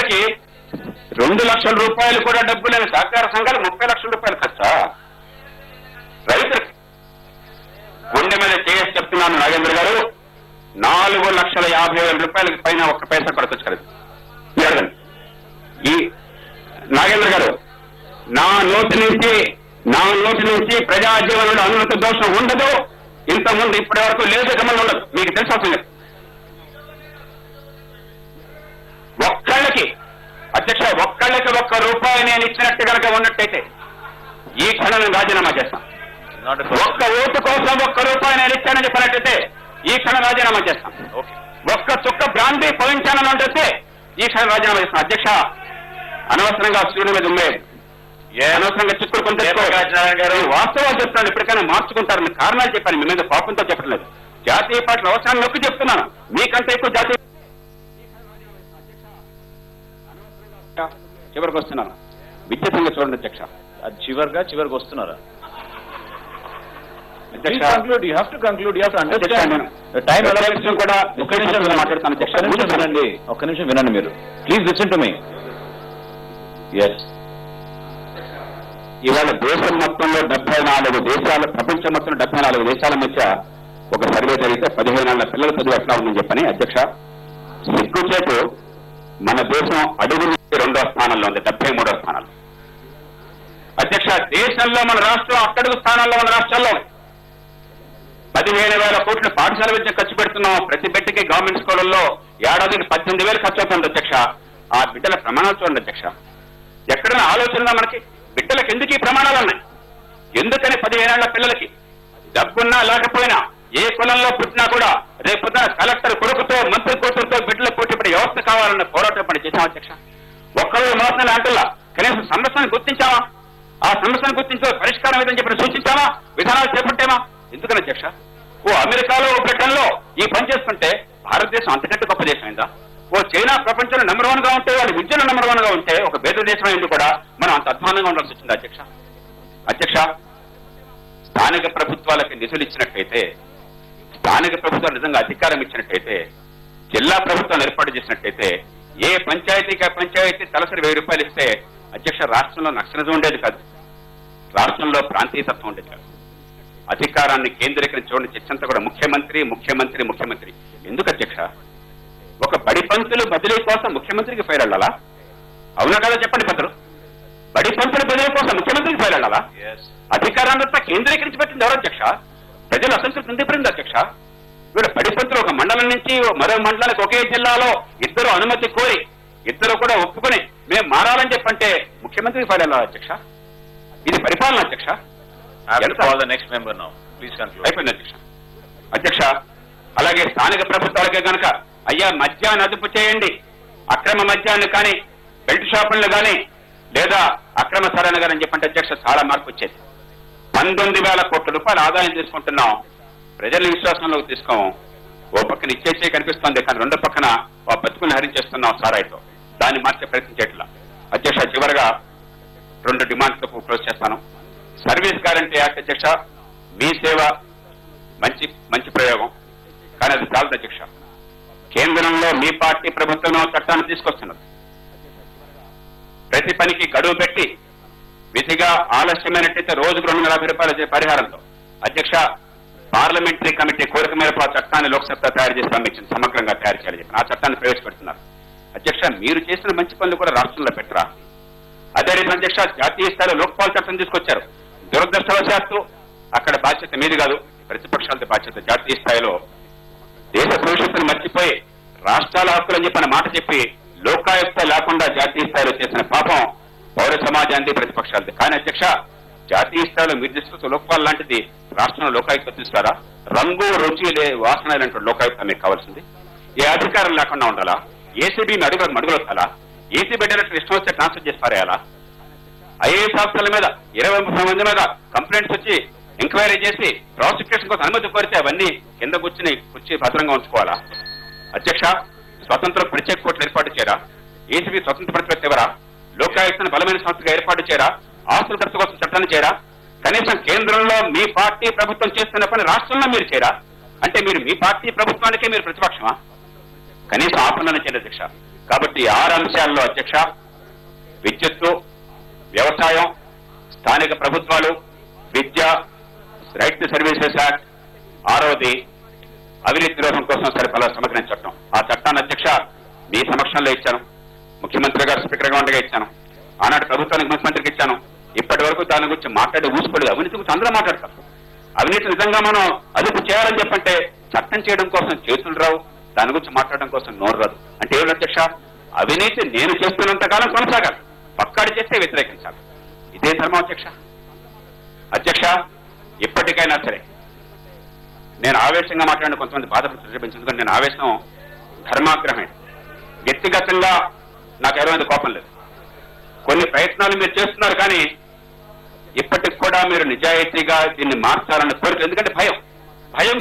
ఒక్కళ్ళకి 2 లక్షల రూపాయలు కూడా డబ్బు లేని సహకార సంఘాలు 30 లక్షల రూపాయలు ఖర్చా? రైతులకి గుండె మీద చేసి చెప్తున్నాను నాగేంద్ర గారు, 4,50,000 రూపాయలకి పైన ఒక్క పైసా కూడా ఖర్చు. ఈ నాగేంద్ర గారు, నా నోటి నుంచి ప్రజా జీవనంలో అనుమతి దోషం ఉండదు. ఇంతకుముందు ఇప్పటి వరకు లేదు, గమనం ఉండదు. మీకు తెలిసిన ఒక్కళ్ళకి అధ్యక్ష, ఒక్కళ్ళకి ₹1 నేను ఇచ్చినట్టు కనుక ఉన్నట్టయితే ఈ క్షణం నేను రాజీనామా చేస్తాను. ఒక్క ఓటు కోసం ₹1 నేను ఇచ్చానని చెప్పినట్టయితే ఈ క్షణం రాజీనామా చేస్తాం. ఒక్క చుక్క బ్రాంతి పోయించానని అంటే ఈ క్షణం రాజీనామా చేస్తాం. అధ్యక్ష, అనవసరంగా సూర్యుడి మీద ఉండేది, అనవసరంగా చిక్కులు కొంత వాస్తవాలు చెప్తున్నాను. ఇప్పటికైనా మార్చుకుంటారని కారణాలు చెప్పాను, మీ మీద కోపంతో చెప్పట్లేదు. జాతీయ పార్టీల అవసరాన్ని నొక్కి చెప్తున్నాను. మీకంటే ఎక్కువ జాతీయ చివరికి వస్తున్నాను. విద్యుత్తంగా చూడండి అధ్యక్ష. చివరికి వస్తున్నారా? ఒక్క నిమిషం వినండి మీరు. Please listen to me. ఇవాళ దేశం మొత్తంలో 74 దేశాలు, ప్రపంచం మొత్తం 74 దేశాల మధ్య ఒక సర్వే జరిగితే 15 ఏళ్ల పిల్లల చదువు ఎట్లా ఉందని చెప్పని అధ్యక్ష, సిగ్గుచేటు మన దేశం అడుగు నుంచి 2వ స్థానంలో ఉంది, 73వ స్థానాలు. అధ్యక్ష, దేశంలో మన రాష్ట్రం అట్టడుగు స్థానాల్లో ఉన్న రాష్ట్రాల్లో 15,000 కోట్లు పాఠశాల విద్య ఖర్చు పెడుతున్నాం. ప్రతి బిడ్డకి గవర్నమెంట్ స్కూళ్లలో ఏడాదికి 18,000 ఖర్చు అవుతుంది అధ్యక్ష. ఆ బిడ్డల ప్రమాణాలు చూడండి అధ్యక్ష. ఎక్కడైనా ఆలోచన మనకి బిడ్డలకు ఎందుకు ఈ ప్రమాణాలు ఉన్నాయి? ఎందుకని 15 ఏళ్ల పిల్లలకి డబ్బున్నా లేకపోయినా ఏ కులంలో పుట్టినా కూడా రేపొద్దున కలెక్టర్ కొడుకుతో, మంత్రి కూతురుతో బిడ్డలు పోటీపడే వ్యవస్థ కావాలన్న పోరాటం పని చేశాం అధ్యక్ష. ఒక్కరోజు మోసం అంటుల్లా కనీసం సమస్యను గుర్తించామా? ఆ సమస్యను గుర్తించే పరిష్కారం ఏదని చెప్పి సూచించామా? విధానాలు చేపట్టామా? ఎందుకని అధ్యక్ష? అమెరికాలో, బ్రిటన్లో ఈ పని చేస్తుంటే భారతదేశం అంతకంటే గొప్ప దేశం అయిందా? చైనా ప్రపంచంలో నెంబర్ 1 గా ఉంటే, వాళ్ళ విద్యలో నెంబర్ 1 గా ఉంటే, ఒక పేద దేశం అయింది కూడా మనం అంత అధ్వానంగా ఉండాల్సి వచ్చింది అధ్యక్ష. స్థానిక ప్రభుత్వాలకి నిధులు ఇచ్చినట్టయితే, స్థానిక ప్రభుత్వాలు నిజంగా అధికారం ఇచ్చినట్టయితే, జిల్లా ప్రభుత్వాన్ని ఏర్పాటు చేసినట్టయితే, ఏ పంచాయతీ తలసరి ₹1000 ఇస్తే అధ్యక్ష రాష్ట్రంలో నక్సలిజం ఉండేది కాదు, రాష్ట్రంలో ప్రాంతీయతత్వం ఉండేది కాదు. అధికారాన్ని కేంద్రీకరించి చూడండి, చర్చంతా కూడా ముఖ్యమంత్రి. ఎందుకు అధ్యక్ష? ఒక బడి పంతులు బదిలీ కోసం ముఖ్యమంత్రికి ఫైల్ వెళ్ళాలా? అవునా కదా చెప్పండి పెద్దలు? బడి పంతుల బదిలీ కోసం ముఖ్యమంత్రికి ఫైల్ వెళ్ళాలా? అధికారాన్నంతా కేంద్రీకరించి పెట్టింది ఎవరు అధ్యక్ష? ప్రజలు అసంతృప్తి నిండిపోయింది అధ్యక్ష. వీడు బడి పంతులు ఒక మండలం నుంచి మరో మండలానికి ఒకే జిల్లాలో ఇద్దరు అనుమతి కోరి, ఇద్దరు కూడా ఒప్పుకొని మేము మారాలని చెప్పంటే ముఖ్యమంత్రికి ఫైల్ వెళ్ళాలా అధ్యక్ష? ఇది పరిపాలన అధ్యక్ష. అయిపోయింది అధ్యక్ష. అధ్యక్ష, అలాగే స్థానిక ప్రభుత్వాలకే కనుక అయ్యా మద్యాన్ని అదుపు చేయండి, అక్రమ మద్యాన్ని కానీ, బెల్ట్ షాపులను కానీ, లేదా అక్రమ సరణ కానీ చెప్పంటే అధ్యక్ష చాలా మార్పు వచ్చేది. 19,000 కోట్ల రూపాయలు ఆదాయం తీసుకుంటున్నాం, ప్రజల విశ్వాసంలోకి తీసుకోము. ఓ పక్కన ఇచ్చేసే కనిపిస్తుంది, కానీ రెండో పక్కన ఆ బతుకుని హరించేస్తున్నాం సారాయితో. దాన్ని మార్చే ప్రయత్నం చేయట్లా అధ్యక్ష. చివరిగా 2 డిమాండ్స్తో క్లోజ్ చేస్తాను. సర్వీస్ గ్యారంటీ యాక్ట్ అధ్యక్ష, మీ సేవ మంచి ప్రయోగం, కానీ అది చాలదు అధ్యక్ష. కేంద్రంలో మీ పార్టీ ప్రభుత్వం చట్టాన్ని తీసుకొస్తున్నది. ప్రతి పనికి గడువు పెట్టి విధిగా ఆలస్యమైనట్టయితే రోజుకు ₹250 పరిహారంతో అధ్యక్ష పార్లమెంటరీ కమిటీ కోరిక మేరకు ఆ చట్టాన్ని లోక్సభ తయారు చేసి పంపించింది, సమగ్రంగా తయారు చేయాలని చెప్పి ఆ చట్టాన్ని ప్రవేశపెడుతున్నారు. అధ్యక్ష, మీరు చేసిన మంచి పనులు కూడా రాష్ట్రంలో పెట్టరా? అదే రీతి అధ్యక్ష, జాతీయ స్థాయిలో లోక్పాల్ చట్టం తీసుకొచ్చారు. దురదృష్టవశాత్తు అక్కడ బాధ్యత మీది కాదు, ప్రతిపక్షాలతో బాధ్యత. జాతీయ స్థాయిలో దేశ భవిష్యత్తును మర్చిపోయి రాష్ట్రాల హక్కులని చెప్పిన మాట చెప్పి లోకాయుక్త లేకుండా జాతీయ స్థాయిలో చేసిన పాపం పౌర సమాజానికి, ప్రతిపక్షాలది. కానీ అధ్యక్ష, జాతీయ స్థాయిలో మీరు తీసుకొచ్చే లోక్పాల్ లాంటిది రాష్ట్రంలో లోకాయుక్త తీస్తారా? రంగు రుచి వాసన లాంటి లోకాయుక్త మీకు కావాల్సింది. ఏ అధికారం లేకుండా ఉండాలా? ఏసీబీని అడుగులొత్తాలా? ఏసీబీ డైరెక్టర్ ఇష్టం వస్తే ట్రాన్స్ఫర్ చేసి పారేయాలా? ఐఏఎస్ ఆఫీసర్ల మీద 20-30 మంది మీద కంప్లైంట్స్ వచ్చి ఎంక్వైరీ చేసి ప్రాసిక్యూషన్ కోసం అనుమతి కోరితే అవన్నీ కింద కుర్చీ భద్రంగా ఉంచుకోవాలా? అధ్యక్ష, స్వతంత్ర ప్రత్యేక కోర్టులు ఏర్పాటు చేయరా? ఏసీబీ స్వతంత్ర ప్రతిపత్తి ఎవరా? లోకాయుక్తను బలమైన సంస్థగా ఏర్పాటు చేయరా? ఆస్తుల ఖర్చు కోసం చట్టాన్ని చేయరా? కనీసం కేంద్రంలో మీ పార్టీ ప్రభుత్వం చేస్తున్న పని రాష్ట్రంలో మీరు చేయరా? అంటే మీరు మీ పార్టీ ప్రభుత్వానికే మీరు ప్రతిపక్షమా? కనీసం ఆ పనులను చేయండి అధ్యక్ష. కాబట్టి 6 అంశాల్లో అధ్యక్ష, విద్యుత్తు, వ్యవసాయం, స్థానిక ప్రభుత్వాలు, విద్య, రైట్ టు సర్వీసెస్ యాక్ట్, 6వది అవినీతి నిరోధం కోసం సరిపడా సమగ్రమైన చట్టం. ఆ చట్టాన్ని అధ్యక్ష మీ సమక్షంలో ఇచ్చాను, ముఖ్యమంత్రి గారు స్పీకర్ గా ఉండగా ఇచ్చాను, ఆనాటి ప్రభుత్వానికి ముఖ్యమంత్రికి ఇచ్చాను. ఇప్పటి వరకు దాని గురించి మాట్లాడి ఊసుకోలేదు. అవినీతి గురించి అందరూ మాట్లాడతారు. అవినీతి నిజంగా మనం అదుపు చేయాలని చెప్పంటే చట్టం చేయడం కోసం చేతులు రావు, దాని గురించి మాట్లాడడం కోసం నోరు రాదు. అంటే ఏమిటి అధ్యక్ష, అవినీతి నేను చేస్తున్నంత కాలం కొనసాగాలి, పక్కాడి చేస్తే వ్యతిరేకించాలి. ఇదే ధర్మం అధ్యక్ష. అధ్యక్ష, ఇప్పటికైనా సరే నేను ఆవేశంగా మాట్లాడిన కొంతమంది బాధపడుతుంటే నేను ఆవేశం ధర్మాగ్రహమే. వ్యక్తిగతంగా నాకు ఎవరైనా కోపం లేదు. కొన్ని ప్రయత్నాలు మీరు చేస్తున్నారు, కానీ ఇప్పటికి కూడా మీరు నిజాయితీగా దీన్ని మార్చాలని కోరిక. ఎందుకంటే భయం